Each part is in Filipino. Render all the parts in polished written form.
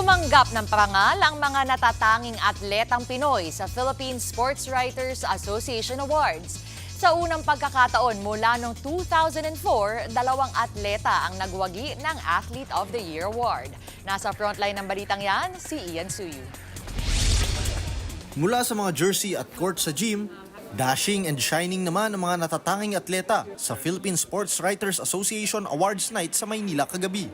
Tumanggap ng parangal ang mga natatanging atletang Pinoy sa Philippine Sports Writers Association Awards. Sa unang pagkakataon mula noong 2004, dalawang atleta ang nagwagi ng Athlete of the Year Award. Nasa frontline ng balitang yan, si Ian Suyu. Mula sa mga jersey at court sa gym, dashing and shining naman ang mga natatanging atleta sa Philippine Sports Writers Association Awards Night sa Maynila kagabi.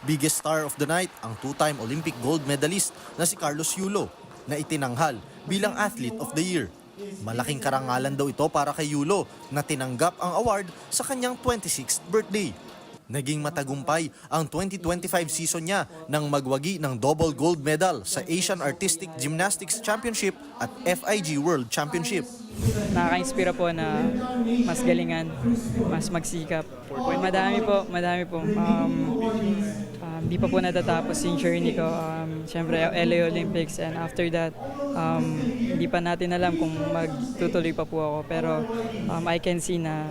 Biggest star of the night ang two-time Olympic gold medalist na si Carlos Yulo na itinanghal bilang Athlete of the Year. Malaking karangalan daw ito para kay Yulo na tinanggap ang award sa kanyang 26th birthday. Naging matagumpay ang 2025 season niya nang magwagi ng double gold medal sa Asian Artistic Gymnastics Championship at FIG World Championship. Nakaka-inspira po na mas galingan, mas magsikap. Madami po. Di pa po natatapos yung journey ko. Siyempre, LA Olympics, and after that, hindi pa natin alam kung magtutuloy pa po ako. Pero I can see na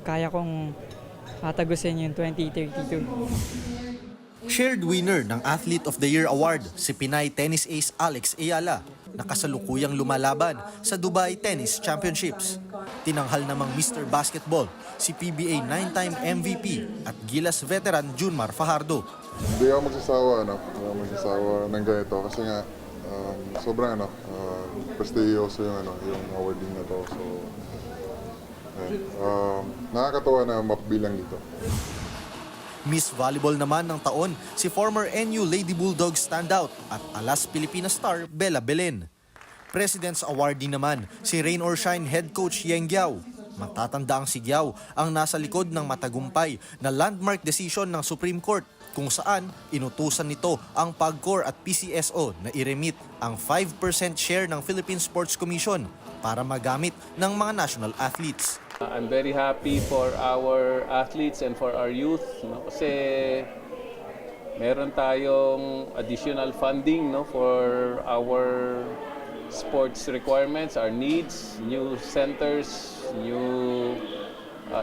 kaya kong tagusin yung 2032. Shared winner ng Athlete of the Year Award si Pinay tennis ace Alex Ayala na kasalukuyang lumalaban sa Dubai Tennis Championships. Tinanghal namang Mr. Basketball si PBA 9-time MVP at Gilas veteran Junmar Fajardo. Hindi ako magsasawa ng ganito kasi nga sobrang prestigyoso yung awarding na to. So, nakakatawa na mapabilang dito. Miss Volleyball naman ng taon si former NU Lady Bulldogs standout at Alas Pilipinas star Bella Belen. President's Awardee naman si Rain or Shine head coach Yeng Giao. Matatanda ang si Giao ang nasa likod ng matagumpay na landmark decision ng Supreme Court kung saan inutusan nito ang PAGCOR at PCSO na i-remit ang 5% share ng Philippine Sports Commission para magamit ng mga national athletes. I'm very happy for our athletes and for our youth, kasi meron tayong additional funding for our sports requirements, our needs, new centers, new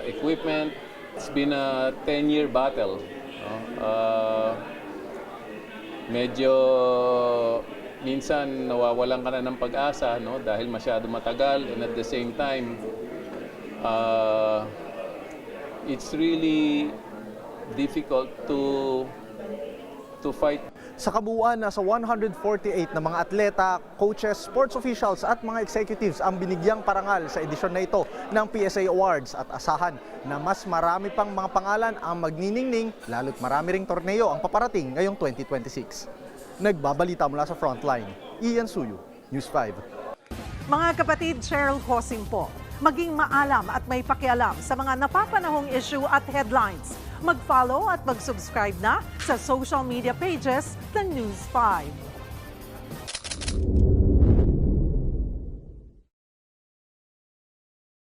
equipment. It's been a 10-year battle. Medyo minsan nawawalan ka na ng pag-asa dahil masyado matagal, and at the same time it's really difficult to fight. Sa kabuuan, nasa 148 na mga atleta, coaches, sports officials at mga executives ang binigyang parangal sa edisyon na ito ng PSA Awards, at asahan na mas marami pang mga pangalan ang magniningning, lalo't marami ring torneo ang paparating ngayong 2026. Nagbabalita mula sa Frontline, Ian Suyu, News 5. Mga kapatid, Cheryl Hosing po. Maging maalam at may pakialam sa mga napapanahong issue at headlines. Mag-follow at mag-subscribe na sa social media pages ng News 5.